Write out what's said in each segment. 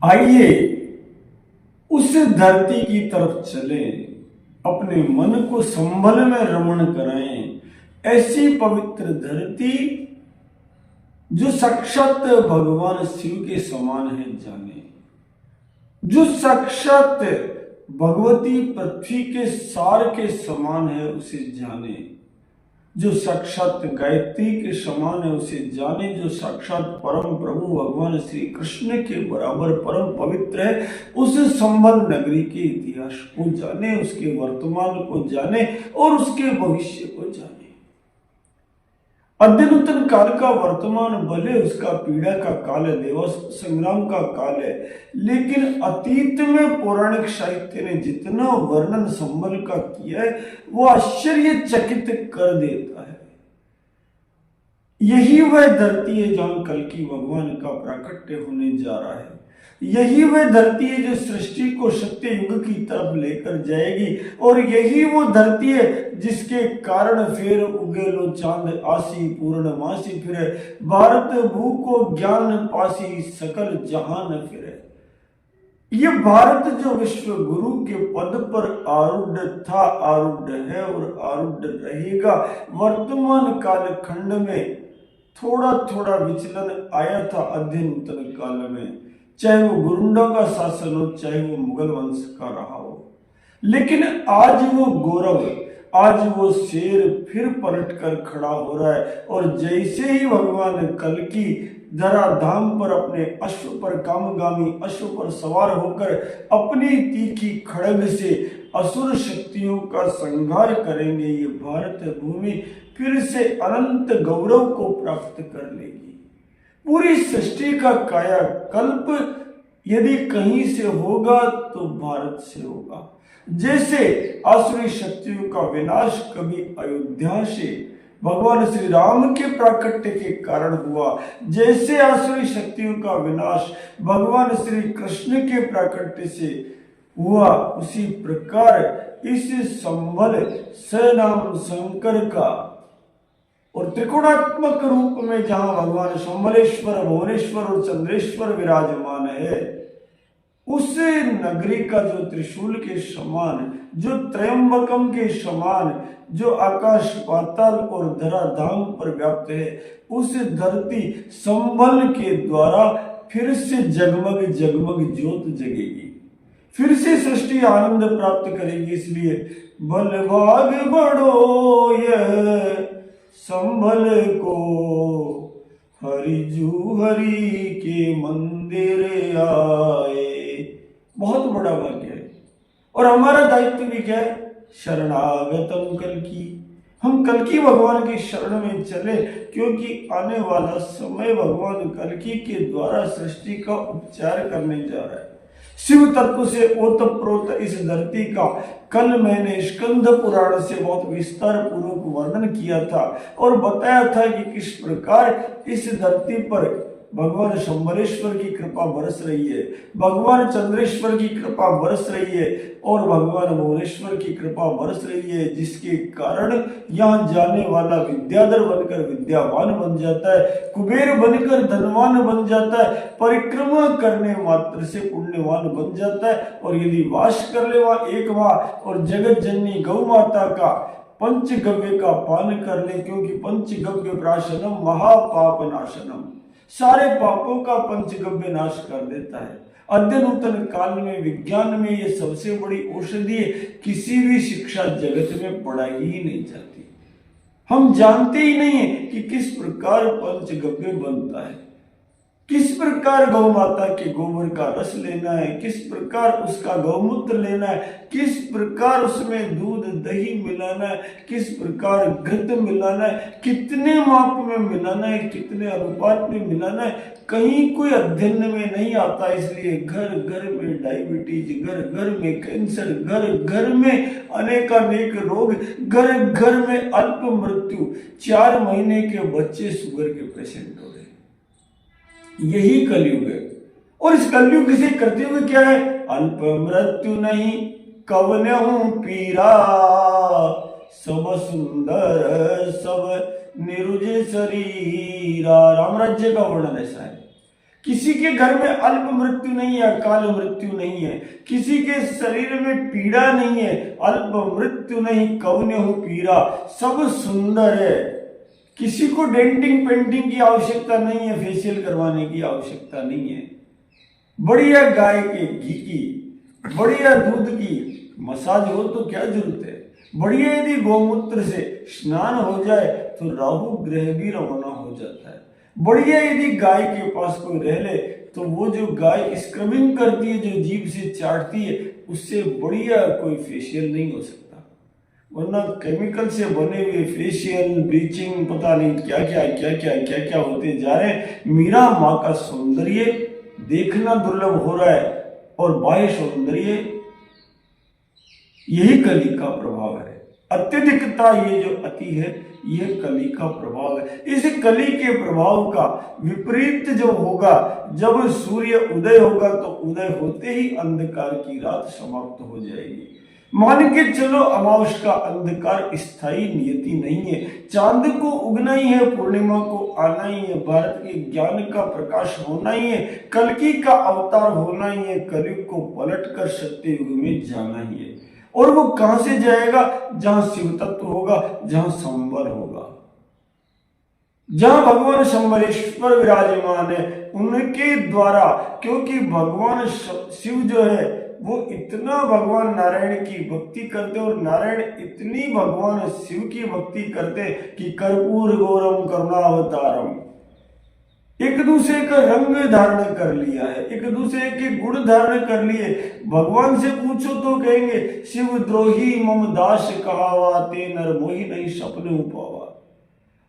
आइए उस धरती की तरफ चले, अपने मन को संभल में रमण कराएं। ऐसी पवित्र धरती जो साक्षात भगवान शिव के समान है जाने, जो साक्षात भगवती पृथ्वी के सार के समान है उसे जाने, जो साक्षात गायत्री के समान है उसे जाने, जो साक्षात परम प्रभु भगवान श्री कृष्ण के बराबर परम पवित्र है उस संबल नगरी के इतिहास को जाने, उसके वर्तमान को जाने और उसके भविष्य को जाने। अद्यतन काल का वर्तमान भले उसका पीड़ा का काल है, देव संग्राम का काल है, लेकिन अतीत में पौराणिक साहित्य ने जितना वर्णन संबल का किया है वो आश्चर्यचकित कर देता है। यही वह धरती है जहां कल की भगवान का प्राकट्य होने जा रहा है। यही वह धरती है जो सृष्टि को सत्य युग की तरफ लेकर जाएगी, और यही वो धरती है जिसके कारण फिर उगे लो चांद आसी पूर्णमासी फिरे, भारत भू को ज्ञान पासी सकल जहान फिरे। ये भारत जो विश्व गुरु के पद पर आरूढ़ था, आरूढ़ है और आरूढ़ रहेगा। वर्तमान काल खंड में थोड़ा थोड़ा विचलन आया था अध्ययन काल में, चाहे वो गुरुंडों का शासन हो, चाहे वो मुगल वंश का रहा हो, लेकिन आज वो गौरव, आज वो शेर फिर पलट कर खड़ा हो रहा है। और जैसे ही भगवान कल की धराधाम पर अपने अश्व पर, कामगामी अश्व पर सवार होकर अपनी तीखी खड्ग से असुर शक्तियों का संहार करेंगे, ये भारत भूमि फिर से अनंत गौरव को प्राप्त कर लेगी। पूरी सृष्टि का कायाकल्प यदि कहीं से होगा तो भारत से होगा। जैसे आसुरी शक्तियों का विनाश कभी अयोध्या से भगवान श्री राम के प्राकट्य के कारण हुआ, जैसे आसुरी शक्तियों का विनाश भगवान श्री कृष्ण के प्राकट्य से हुआ, उसी प्रकार इस संबल सनाम शंकर का और त्रिकोणात्मक रूप में जहां भगवान संबलेश्वर, भुवनेश्वर और चंद्रेश्वर विराजमान है, उस नगरी का जो त्रिशूल के समान, जो त्रयंबकम के समान, जो आकाश पाताल और धराधाम पर व्याप्त है, उस धरती संबल के द्वारा फिर से जगमग जगमग ज्योत जगेगी, फिर से सृष्टि आनंद प्राप्त करेगी। इसलिए बल भाग बढ़ो यह संभल को, हरिजू हरि के मंदिर आए। बहुत बड़ा भाग्य है। और हमारा दायित्व भी क्या है? शरणागतम कल की, हम कल की भगवान की शरण में चले, क्योंकि आने वाला समय भगवान कल की के द्वारा सृष्टि का उपचार करने जा रहा है। शिव तत्व से ओतप्रोत इस धरती का कल मैंने स्कंद पुराण से बहुत विस्तार पूर्वक वर्णन किया था और बताया था कि किस प्रकार इस धरती पर भगवान शंबलेश्वर की कृपा बरस रही है, भगवान चंद्रेश्वर की कृपा बरस रही है और भगवान भुवनेश्वर की कृपा बरस रही है, जिसके कारण यहाँ जाने वाला विद्याधर बनकर विद्यावान बन जाता है, कुबेर बनकर धनवान बन जाता है, परिक्रमा करने मात्र से पुण्यवान बन जाता है। और यदि वास कर ले वहां एक माह और जगत जननी गौ माता का पंचगव्य का पान कर ले, क्योंकि पंचगव्य प्राशनम महापाप नाशनम, सारे पापों का पंचगव्य नाश कर देता है। अद्यतन काल में विज्ञान में ये सबसे बड़ी औषधि है, किसी भी शिक्षा जगत में पढ़ाई ही नहीं जाती। हम जानते ही नहीं है कि किस प्रकार पंचगव्य बनता है, किस प्रकार गौ माता के गोबर का रस लेना है, किस प्रकार उसका गौमूत्र लेना है, किस प्रकार उसमें दूध दही मिलाना है, किस प्रकार घृत मिलाना है, कितने माप में मिलाना है, कितने अनुपात में मिलाना है, कहीं कोई अध्ययन में नहीं आता। इसलिए घर घर में डायबिटीज, घर घर में कैंसर, घर घर में अनेकानेक रोग, घर घर में अल्प मृत्यु, 4 महीने के बच्चे शुगर के पेशेंट हो गए। यही कलयुग है। और इस कलयुग से करते हुए क्या है? अल्प मृत्यु नहीं कवनहु पीरा, सब सुंदर सब निरुज शरीरा। राम राज्य का वर्णन ऐसा है किसी के घर में अल्प मृत्यु नहीं है, अकाल मृत्यु नहीं है, किसी के शरीर में पीड़ा नहीं है, अल्प मृत्यु नहीं कवनेहु पीड़ा, सब सुंदर है। किसी को डेंटिंग पेंटिंग की आवश्यकता नहीं है, फेशियल करवाने की आवश्यकता नहीं है। बढ़िया गाय के घी की, बढ़िया दूध की मसाज हो तो क्या जरूरत है। बढ़िया यदि गौमूत्र से स्नान हो जाए तो राहु ग्रह भी रवाना हो जाता है। बढ़िया यदि गाय के पास कोई रह ले तो वो जो गाय स्क्रबिंग करती है, जो जीभ से चाटती है, उससे बढ़िया कोई फेशियल नहीं हो सकता। वरना केमिकल से बने हुए फेशियल, ब्लीचिंग, पता नहीं क्या क्या होते जा रहे हैं। मीरा माँ का सौंदर्य देखना दुर्लभ हो रहा है और बाह्य सौंदर्य, यही कली का प्रभाव है। अत्यधिकता, ये जो अति है, ये कली का प्रभाव है। इस कली के प्रभाव का विपरीत जो होगा, जब सूर्य उदय होगा तो उदय होते ही अंधकार की रात समाप्त हो जाएगी। मान के चलो अमावस का अंधकार स्थायी नियति नहीं है। चांद को उगना ही है, पूर्णिमा को आना ही है, भारत के ज्ञान का प्रकाश होना ही है, कल्कि का अवतार होना ही है, कलयुग को पलट कर सत्य युग में जाना ही है। और वो कहां से जाएगा? जहां शिव तत्व होगा, जहां संबल होगा, जहां भगवान शंबरेश्वर विराजमान है, उनके द्वारा। क्योंकि भगवान शिव जो है वो इतना भगवान नारायण की भक्ति करते और नारायण इतनी भगवान शिव की भक्ति करते कि कर्पूर गौरम करुणावतारम, एक दूसरे का रंग धारण कर लिया है, एक दूसरे के गुण धारण कर लिए। भगवान से पूछो तो कहेंगे शिव द्रोही मम दास कहावा, ते नर मोहि नहीं सपने उपावा।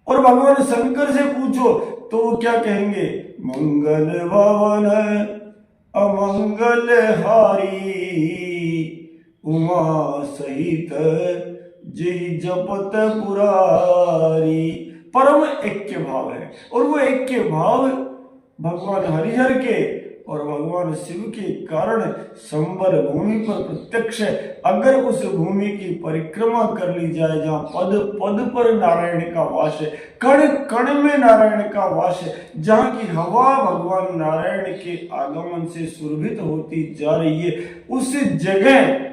और भगवान शंकर से पूछो तो वो क्या कहेंगे? मंगल भवन अमंगल हारी, उमा सहित जय जपत पुरारी। परम ऐक्य भाव है और वो ऐक्य भाव भगवान हरिहर के और भगवान शिव के कारण संबल भूमि पर प्रत्यक्ष है। अगर उस भूमि की परिक्रमा कर ली जाए, जहाँ पद पद पर नारायण का वास है, कण कण में नारायण का वास है, जहाँ की हवा भगवान नारायण के आगमन से सुरभित होती जा रही है, उस जगह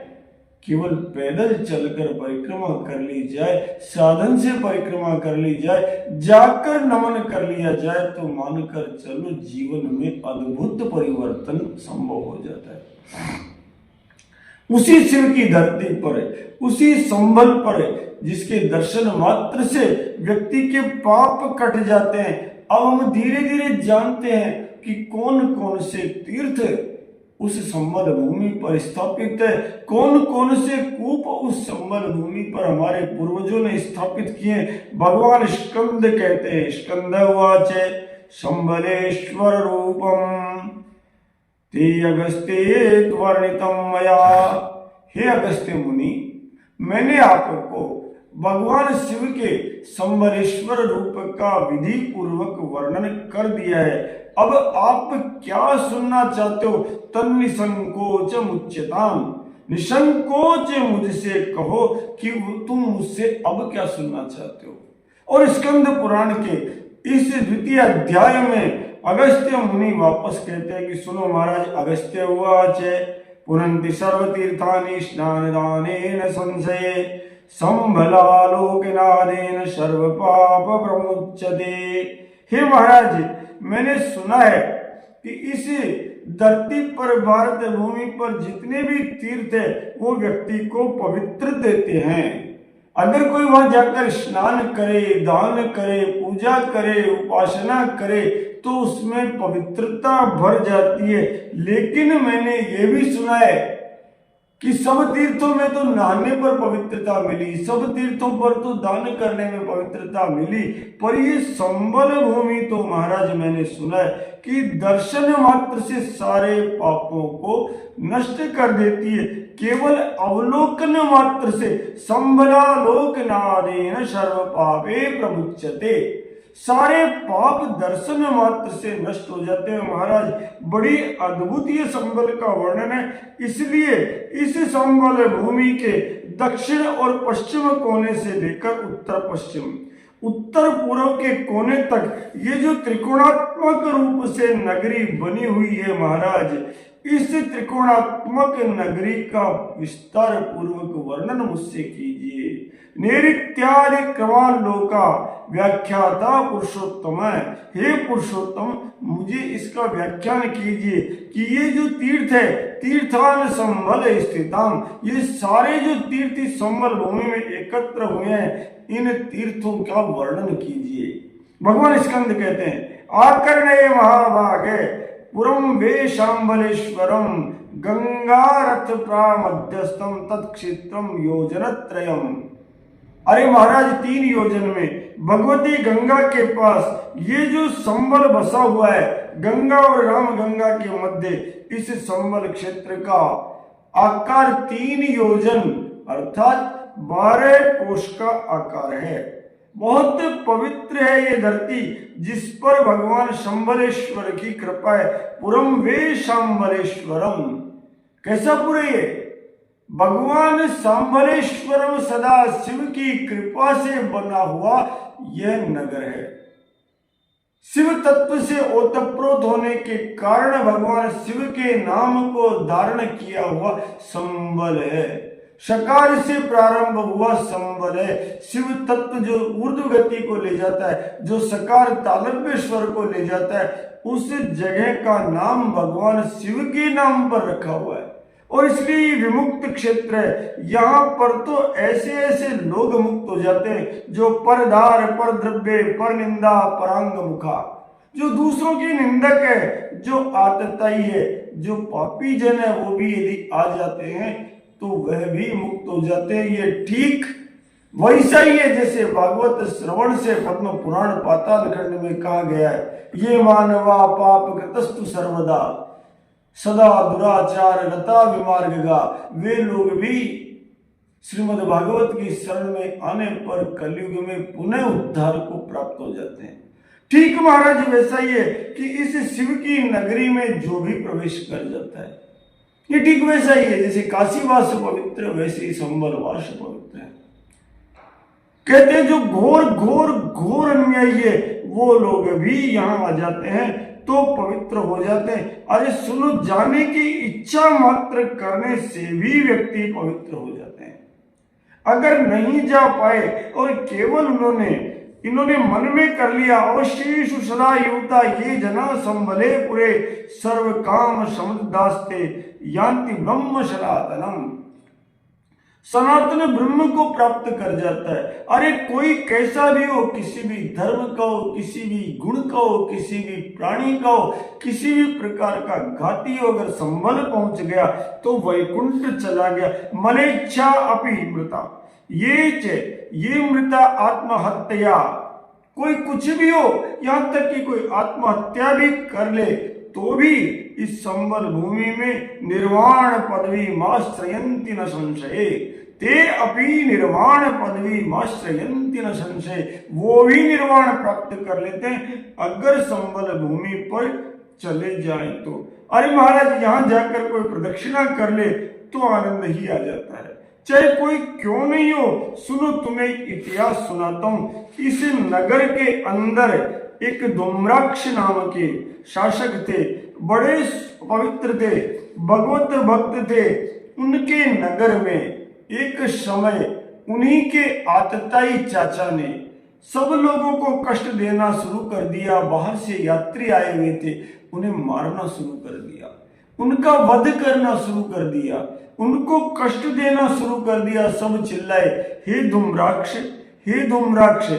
केवल पैदल चलकर परिक्रमा कर ली जाए, साधन से परिक्रमा कर ली जाए, जाकर नमन कर लिया जाए, तो मानकर चलो जीवन में अद्भुत परिवर्तन संभव हो जाता है। उसी शिव की धरती पर, उसी संबल पर, जिसके दर्शन मात्र से व्यक्ति के पाप कट जाते हैं। अब हम धीरे धीरे जानते हैं कि कौन कौन से तीर्थ उस संबल भूमि पर स्थापित है, कौन कौन से कूप उस संबल भूमि पर हमारे पूर्वजों ने स्थापित किए। भगवान स्कंद कहते हैं, स्कंद उवाच संबलेश्वर रूपम ते अगस्त्य वर्णितम मया। हे अगस्त्य मुनि, मैंने आपको भगवान शिव के संबलेश्वर रूप का विधि पूर्वक वर्णन कर दिया है। अब आप क्या सुनना चाहते हो? तन निसंकोच मुच्यताम, निसंकोच मुझसे कहो कि तुम मुझसे अब क्या सुनना चाहते हो। और स्कंद पुराण के इस द्वितीय अध्याय में अगस्त्य मुनि वापस कहते हैं कि सुनो महाराज, अगस्त्य उवाच पुनन्ति सर्वतीर्थानि स्नानदानेन संशये, संभलालोकनादेन सर्व पाप प्रमुच्यते। हे महाराज, मैंने सुना है कि इस धरती पर, भारत भूमि पर जितने भी तीर्थ है वो व्यक्ति को पवित्र देते हैं। अगर कोई वहां जाकर स्नान करे, दान करे, पूजा करे, उपासना करे तो उसमें पवित्रता भर जाती है। लेकिन मैंने ये भी सुना है कि सब तीर्थों में तो नहाने पर पवित्रता मिली, सब तीर्थों पर तो दान करने में पवित्रता मिली, पर ये संबल भूमि तो महाराज मैंने सुना है कि दर्शन मात्र से सारे पापों को नष्ट कर देती है। केवल अवलोकन मात्र से संबलालोकनादेन सर्व पापे प्रमुच्यते, सारे पाप दर्शन मात्र से नष्ट हो जाते हैं। महाराज, बड़ी अद्भुत ये संबल का वर्णन है। इसलिए इस संबल भूमि के दक्षिण और पश्चिम कोने से लेकर उत्तर पश्चिम उत्तर पूर्व के कोने तक ये जो त्रिकोणात्मक रूप से नगरी बनी हुई है महाराज, इस त्रिकोणात्मक नगरी का विस्तार पूर्वक वर्णन मुझसे कीजिए। नैऋत्यादि क्रमालोका व्याख्याता पुरुषोत्तम, हे पुरुषोत्तम मुझे इसका व्याख्यान कीजिए कि ये जो तीर्थ है, तीर्थान संबल स्थिताम, ये सारे जो तीर्थ संबल भूमि में एकत्र हुए हैं, इन तीर्थों का वर्णन कीजिए। भगवान स्कंद कहते हैं, आकर्णय महाभागे पुरम वे शांबलेश्वरम गंगारथ प्रामध्यस्थम तत्क्षेत्रम योजनत्रयम। अरे महाराज 3 योजन में भगवती गंगा के पास ये जो संबल बसा हुआ है, गंगा और राम गंगा के मध्य इस संबल क्षेत्र का आकार 3 योजन अर्थात 12 कोश का आकार है। बहुत पवित्र है ये धरती जिस पर भगवान शंबलेश्वर की कृपा है। पुरम वे शांबलेश्वरम, कैसा पुर है? भगवान शंबलेश्वरम सदा शिव की कृपा से बना हुआ यह नगर है। शिव तत्व से ओतप्रोत होने के कारण भगवान शिव के नाम को धारण किया हुआ संबल है। शकार से प्रारंभ हुआ संबल है। शिव तत्व जो ऊर्ध्व गति को ले जाता है, जो सकार तालव्येश्वर को ले जाता है, उस जगह का नाम भगवान शिव के नाम पर रखा हुआ है और इसलिए विमुक्त क्षेत्र है। यहाँ पर तो ऐसे ऐसे लोग मुक्त हो जाते हैं जो परधार, पर द्रव्य, पर निंदा, परांग मुखा, जो दूसरों की निंदक है, जो आतताई है, जो पापी जन है, वो भी यदि आ जाते हैं तो वह भी मुक्त हो जाते हैं। ये ठीक वैसा ही है जैसे भागवत श्रवण से पद्म पुराण पाताल खंड में कहा गया है, ये मानवा पाप कृतस्तु सर्वदा सदा दुराचार लता विमार्गा। वे लोग भी श्रीमद् भागवत की शरण में आने पर कलयुग में पुनः उद्धार को प्राप्त हो जाते हैं। ठीक महाराज वैसा ही है कि इस शिव की नगरी में जो भी प्रवेश कर जाता है, ये ठीक वैसा ही है जैसे काशीवास पवित्र वैसे ही संबलवास पवित्र है। कहते हैं जो घोर घोर घोर अन्यायी है वो लोग भी यहाँ आ जाते हैं तो पवित्र हो जाते हैं। अरे सुनो, जाने की इच्छा मात्र करने से भी व्यक्ति पवित्र हो जाते हैं। अगर नहीं जा पाए और केवल इन्होंने मन में कर लिया, अवशेषु सदा युवता ये जना संबले पुरे सर्व काम समुदास्ते यान्ति ब्रह्म सनातनम, सनातन ब्रह्म को प्राप्त कर जाता है। अरे कोई कैसा भी हो, किसी भी धर्म का हो, किसी भी गुण का हो, किसी भी प्राणी का हो, किसी भी प्रकार का घाती हो, अगर संबल पहुंच गया तो वैकुंठ चला गया। मलेच्छा अपि मृता ये मृता आत्महत्या, कोई कुछ भी हो, यहां तक कि कोई आत्महत्या भी कर ले तो भी इस संबल भूमि में निर्वाण पदवी माश्रयन्ति न संशय, ते अपि निर्वाण पदवी माश्रयन्ति न संशय, वो भी निर्वाण प्राप्त कर लेते हैं अगर संबल भूमि पर चले जाए तो। अरे महाराज यहां जाकर कोई प्रदक्षिणा कर ले तो आनंद ही आ जाता है, चाहे कोई क्यों नहीं हो। सुनो, तुम्हें एक इतिहास सुनाता हूं। इस नगर के अंदर एक धूम्राक्ष नाम के शासक थे, बड़े पवित्र थे, भगवत भक्त थे। उनके नगर में एक समय उन्हीं के आतताई चाचा ने सब लोगों को कष्ट देना शुरू कर दिया। बाहर से यात्री आए हुए थे, उन्हें मारना शुरू कर दिया, उनका वध करना शुरू कर दिया, उनको कष्ट देना शुरू कर दिया। सब चिल्लाए, हे धूम्राक्ष, हे धूम्राक्ष,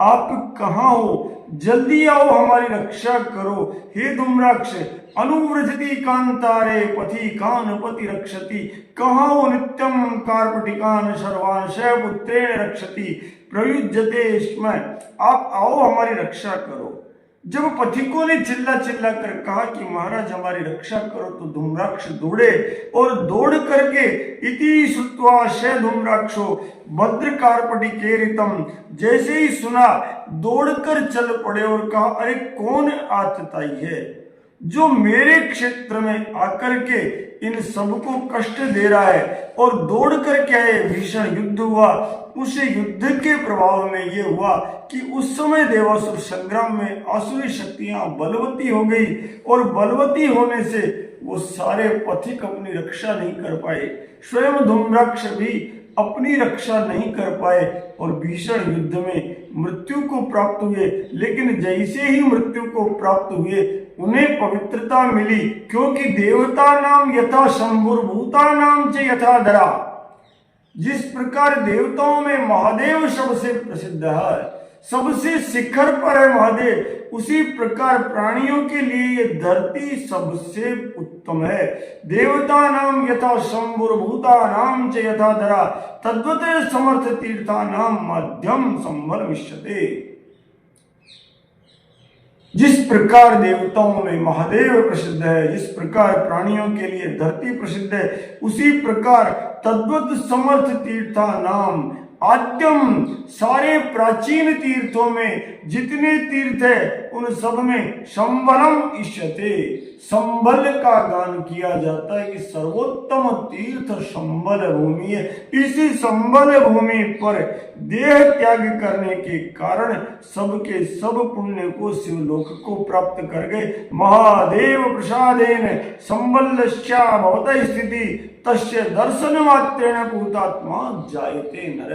आप कहाँ हो? जल्दी आओ, हमारी रक्षा करो। हे धूम्राक्ष, अनुव्रजति कांतारे पथि कान पति रक्षति, कहाँ हो? नित्यम कार्पटिकान सर्वान शैपुत्रेण रक्षति प्रयुज्यते स्म, आप आओ, हमारी रक्षा करो। जब पथिकों ने चिल्ला चिल्ला कर कहा कि महाराज हमारी रक्षा करो तो धूम्राक्ष दौड़े और दौड़ करके इति श्रुत्वा शय धूम्राक्षो भद्र कार्पटिकेरितम, जैसे ही सुना दौड़कर चल पड़े और कहा, अरे कौन आतताई है? जो मेरे क्षेत्र में आकर के इन सबको कष्ट दे रहा है। और दौड़ कर क्या है भीषण युद्ध हुआ। उस युद्ध के प्रभाव में ये हुआ कि उस समय देवासुर संग्राम में आसुरी शक्तियां बलवती हो गई, और बलवती होने से वो सारे पथिक अपनी रक्षा नहीं कर पाए, स्वयं धूम्राक्ष भी अपनी रक्षा नहीं कर पाए और भीषण युद्ध में मृत्यु को प्राप्त हुए। लेकिन जैसे ही मृत्यु को प्राप्त हुए उन्हें पवित्रता मिली, क्योंकि देवता नाम यथा शंभुर्भूता नाम च यथा धरा। जिस प्रकार देवताओं में महादेव सबसे प्रसिद्ध है, सबसे शिखर पर है महादेव, उसी प्रकार प्राणियों के लिए ये धरती सबसे उत्तम है। देवता नाम यथा शंभुर्भूता नाम च यथा धरा तद्वत समर्थ तीर्था नाम मध्यम संभल विश्यते। जिस प्रकार देवताओं में महादेव प्रसिद्ध है, जिस प्रकार प्राणियों के लिए धरती प्रसिद्ध है, उसी प्रकार तद्वत समर्थ तीर्था नाम आद्यम। सारे प्राचीन तीर्थों में जितने तीर्थ है उन सब में संबलम इष्यते, संबल का गान किया जाता है कि सर्वोत्तम तीर्थ संबल भूमि है। इसी संबल भूमि पर देह त्याग करने के कारण सबके सब पुण्य को शिवलोक को प्राप्त कर गए। महादेव प्रसादेन संबलस्या भवत स्थिति तस्य दर्शन मात्रेण भूतात्मा जायते नर।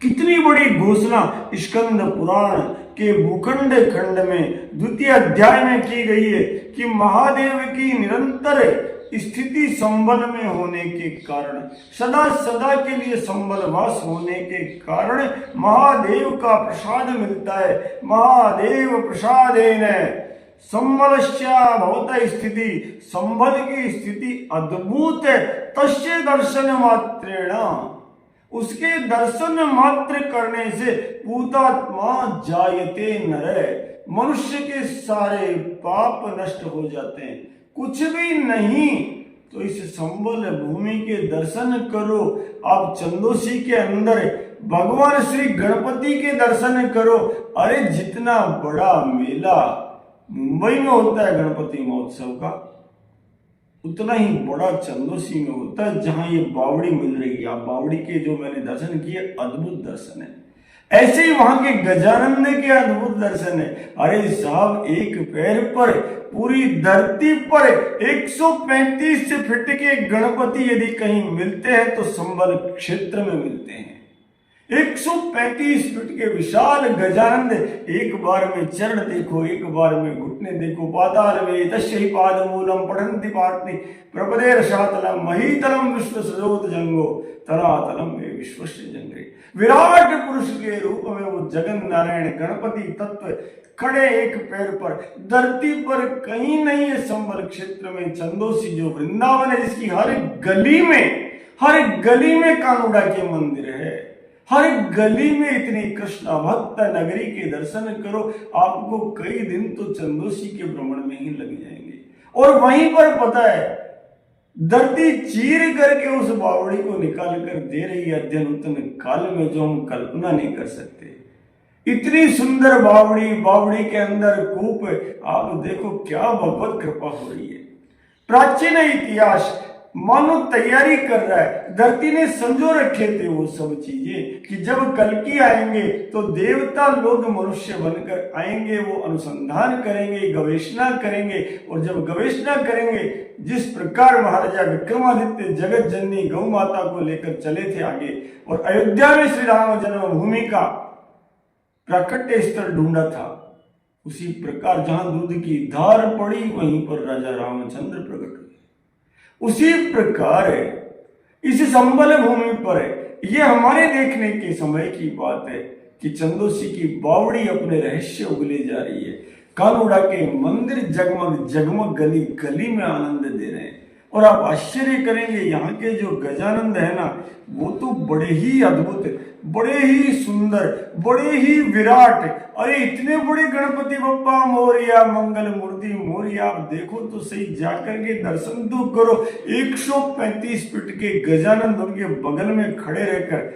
कितनी बड़ी घोषणा स्कंद पुराण के भूखंड खंड में द्वितीय अध्याय में की गई है कि महादेव की निरंतर स्थिति संबल में होने के कारण, सदा सदा के लिए संबलवास होने के कारण महादेव का प्रसाद मिलता है। महादेव प्रसादेन संबलस्या भवत स्थिति, संबल की स्थिति अद्भुत है। तस्य दर्शन मात्रेण, उसके दर्शन मात्र करने से भूतात्मा जायते नर, मनुष्य के सारे पाप नष्ट हो जाते हैं। कुछ भी नहीं तो इस संबल भूमि के दर्शन करो। आप चंदोसी के अंदर भगवान श्री गणपति के दर्शन करो। अरे जितना बड़ा मेला मुंबई में होता है गणपति महोत्सव का, उतना ही बड़ा चंदोसी में होता है, जहां ये बावड़ी मिल रही है। आप बावड़ी के जो मैंने दर्शन किए अद्भुत दर्शन है, ऐसे ही वहां के गजानंद के अद्भुत दर्शन है। अरे साहब, एक पैर पर पूरी धरती पर 135 फीट के गणपति यदि कहीं मिलते हैं तो संबल क्षेत्र में मिलते हैं। 135 फीट के विशाल गजानंद, एक बार में चरण देखो, एक बार में घुटने देखो। पाताल वे दश्य पाद मूलम पठंति पाटनी प्रपदे रसातलम महीतलम विश्व सजोत जंगो तरातलम में विश्वस्य जंगे। विराट पुरुष के रूप में वो जगन नारायण गणपति तत्व खड़े एक पैर पर धरती पर कहीं नहीं है। संबल क्षेत्र में चंदोसी जो वृंदावन है, जिसकी हर गली में कानूड़ा के मंदिर है, हर गली में इतनी कृष्ण भक्त नगरी के दर्शन करो, आपको कई दिन तो चंदोसी के भ्रमण में ही लग जाएंगे। और वहीं पर पता है धरती चीर करके उस बावड़ी को निकाल कर दे रही है अध्ययन काल में, जो हम कल्पना नहीं कर सकते। इतनी सुंदर बावड़ी के अंदर कूप, आप देखो क्या भगवत कृपा हो रही है। प्राचीन इतिहास मानो तैयारी कर रहा है। धरती ने संजो रखे थे वो सब चीजें कि जब कल्कि आएंगे तो देवता लोग मनुष्य बनकर आएंगे, वो अनुसंधान करेंगे, गवेषणा करेंगे। और जब गवेषणा करेंगे, जिस प्रकार महाराजा विक्रमादित्य जगत जननी गौ माता को लेकर चले थे आगे, और अयोध्या में श्री राम जन्मभूमि का प्राकट्य स्थल ढूंढा था, उसी प्रकार जहां दूध की धार पड़ी वहीं पर राजा रामचंद्र प्रकट हुए। उसी प्रकार इस संबल भूमि पर यह हमारे देखने के समय की बात है कि चंदोसी की बावड़ी अपने रहस्य उगले जा रही है। कानूड़ा के मंदिर जगमग जगमग गली गली में आनंद दे रहे हैं। और आप आश्चर्य करेंगे, यहाँ के जो गजानंद है ना, वो तो बड़े ही अद्भुत, बड़े ही सुंदर, बड़े ही विराट। अरे इतने बड़े गणपति बप्पा मोरिया, मंगल मूर्ति मोरिया। आप देखो तो सही, जाकर के दर्शन तो करो। 135 फीट के गजानंद उनके बगल में खड़े रहकर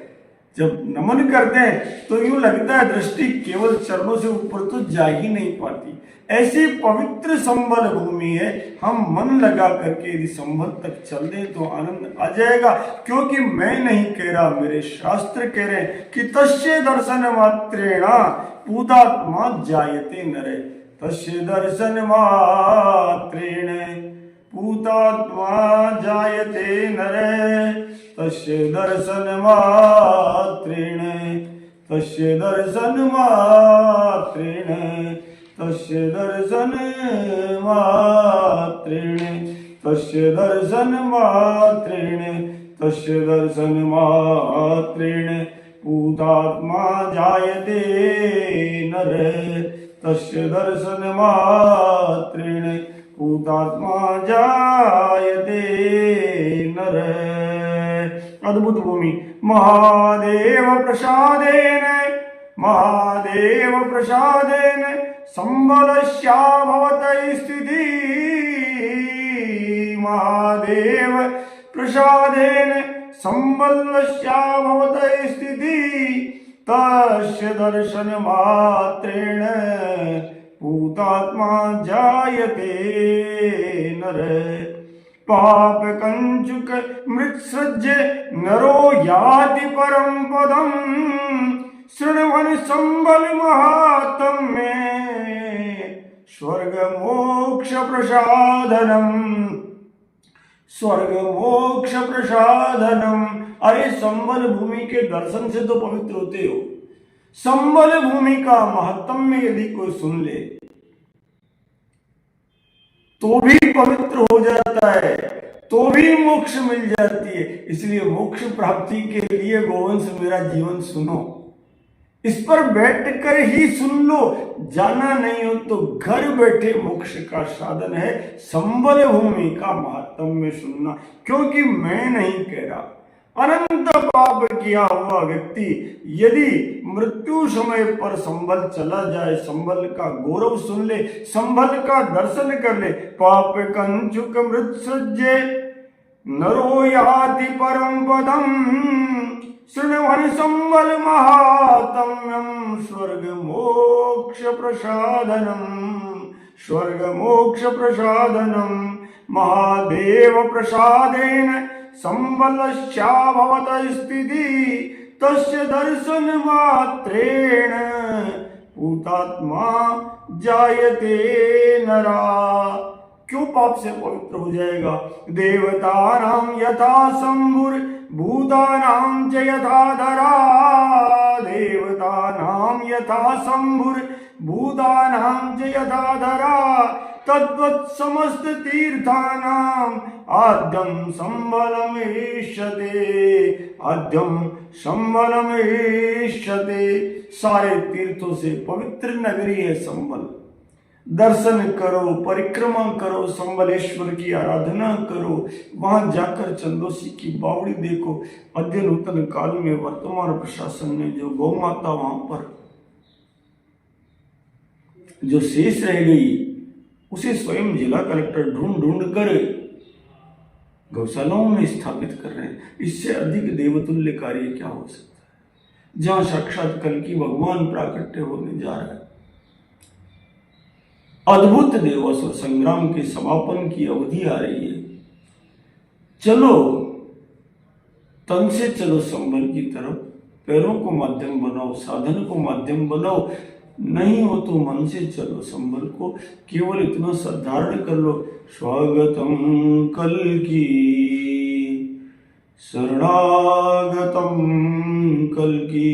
जब नमन करते हैं तो यूं लगता है दृष्टि केवल चरणों से ऊपर तो जा ही नहीं पाती। ऐसी पवित्र संबल भूमि है, हम मन लगा करके यदि संबल तक चल दें तो आनंद आ जाएगा। क्योंकि मैं नहीं कह रहा, मेरे शास्त्र कह रहे हैं कि तस्य दर्शन मात्रेणा पूतात्मा जायते नरे। तस्य दर्शन मात्रेण पूतात्मा जायते नरे। तस्य दर्शन मात्रेण तस्य दर्शन मात्रेण तस्य दर्शन मात्रेण तस्य दर्शन मात्रेण तस्य दर्शन मात्रेण पूतात्मा जायते नरे। तस्य दर्शन मात्रेण पूतात्मा जायते नरे। अद्भुत भूमि। महादेव प्रसादेन संबलस्या भवतः स्थिति। महादेव प्रसादेन संबलस्या भवतः स्थिति। तस्य दर्शन मात्रेण पूतात्मा जायते नरे। पाप कंचुक मृत्सृज्य नरो याति परम पदम। शृण्वन् संबल महात्म्ये स्वर्ग मोक्ष प्रसादनम। स्वर्ग मोक्ष प्रसादनम। अरे संबल भूमि के दर्शन से तो पवित्र होते हो। संबल भूमि का महात्म्य यदि कोई सुन ले तो भी पवित्र हो जाता है, तो भी मोक्ष मिल जाती है। इसलिए मोक्ष प्राप्ति के लिए गोवंश मेरा जीवन सुनो, इस पर बैठकर ही सुन लो। जाना नहीं हो तो घर बैठे मोक्ष का साधन है संबल भूमि का महात्म्य सुनना। क्योंकि मैं नहीं कह रहा, अनंत पाप किया हुआ व्यक्ति यदि मृत्यु समय पर संबल चला जाए, संबल का गौरव सुन ले, संबल का दर्शन कर ले। पाप कंचुक मृत्सृज्य नरो याति परम पदम। शृण्वन् संबल महात्म्यम स्वर्ग मोक्ष प्रसादनम। स्वर्ग मोक्ष प्रसादनम। महादेव प्रसादेन संबलस्या भवतः स्थिति। तस्य दर्शन मात्रेण पूतात्मा जायते नरा। क्यों पाप से पवित्र हो जाएगा? देवतानां यथा शंभुर भूतानां च यथा धरा। देवतानां यथा शंभुर भूतानां च यथा धरा। तद्वत् समस्त तीर्थानां आद्यं संबलमेष्यते। आद्यं संबलमेष्यते। सारे तीर्थों से पवित्र नगरी है संबल। दर्शन करो, परिक्रमा करो, संबलेश्वर की आराधना करो, वहां जाकर चंदोसी की बावड़ी देखो। अद्य नूतन काल में वर्तमान प्रशासन ने जो गौ माता वहां पर जो शेष रह गई उसे स्वयं जिला कलेक्टर ढूंढ कर गौशालाओं में स्थापित कर रहे हैं। इससे अधिक देवतुल्य कार्य क्या हो सकता है? जहां साक्षात कल्कि भगवान प्राकट्य होने जा रहा है। अद्भुत देवासुर संग्राम के समापन की अवधि आ रही है। चलो, तन से चलो संबल की तरफ। पैरों को माध्यम बनाओ, साधन को माध्यम बनाओ। नहीं हो तो मन से चलो संबल को। केवल इतना साधारण कर लो, स्वागतम कल्कि शरणागतम कल्कि।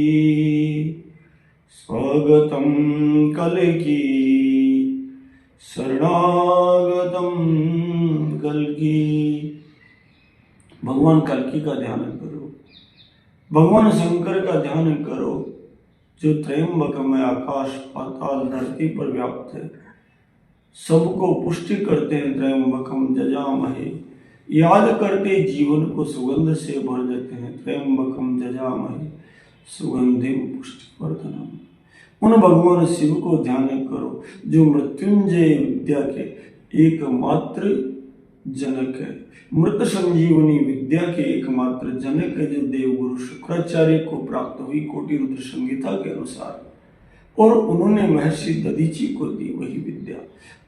स्वागतम कल्कि शरणागतम कल्कि। भगवान कल्कि का ध्यान करो, भगवान शंकर का ध्यान करो, जो त्रयंबक में आकाश पाताल धरती पर व्याप्त है, सबको पुष्टि करते हैं। त्रयंबकम जजामहे, याद करते जीवन को सुगंध से भर देते हैं। त्रयंबकम जजामहे सुगंधिम पुष्टिवर्धनम। उन भगवान शिव को ध्यान करो जो मृत्युंजय विद्या के एकमात्र जनक है। मृत संजीवनी विद्या के एकमात्र जनक है जो देवगुरु शुक्राचार्य को प्राप्त हुई कोटि रुद्र संहिता के अनुसार, और उन्होंने महर्षि दधीची को दी वही विद्या।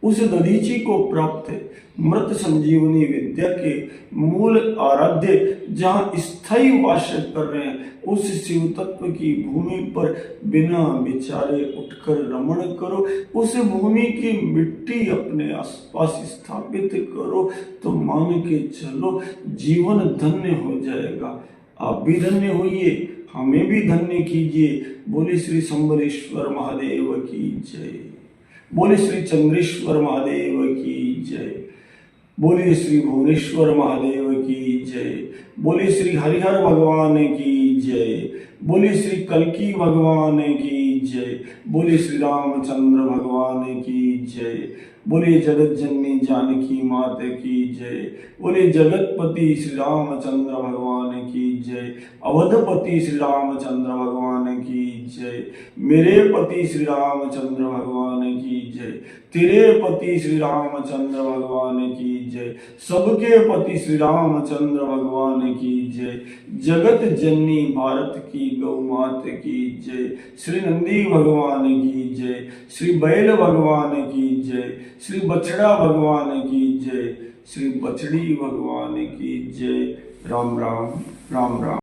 उस दधीची को प्राप्त मृत संजीवनी विद्या के मूल आराध्य जहाँ स्थायी वास कर रहे हैं, उस शिव तत्व की भूमि पर बिना विचारे उठकर रमण करो। उस भूमि की मिट्टी अपने आसपास स्थापित करो तो मान के चलो जीवन धन्य हो जाएगा। आप भी धन्य होइए, हमें भी धन्य कीजिए। बोले श्री संबलेश्वर महादेव की जय, बोले श्री चंद्रेश्वर महादेव की जय, बोले श्री भुवनेश्वर महादेव की जय, बोले श्री हरिहर भगवान की जय, बोले श्री कल्की भगवान की जय, बोले श्री रामचंद्र भगवान की जय, बोले जगत जननी जानकी मात की जय, बोले जगतपति श्री रामचंद्र भगवान की जय, अवधपति श्री रामचंद्र भगवान की जय, मेरे पति श्री रामचंद्र भगवान की जय, तेरे पति श्री रामचंद्र भगवान की जय, सबके पति श्री रामचंद्र भगवान की जय, जगत जननी भारत की गौ मात की जय, श्री नंदी भगवान की जय, श्री बैल भगवान की जय, श्री बछड़ा भगवान की जय, श्री बछड़ी भगवान की जय। राम राम राम राम।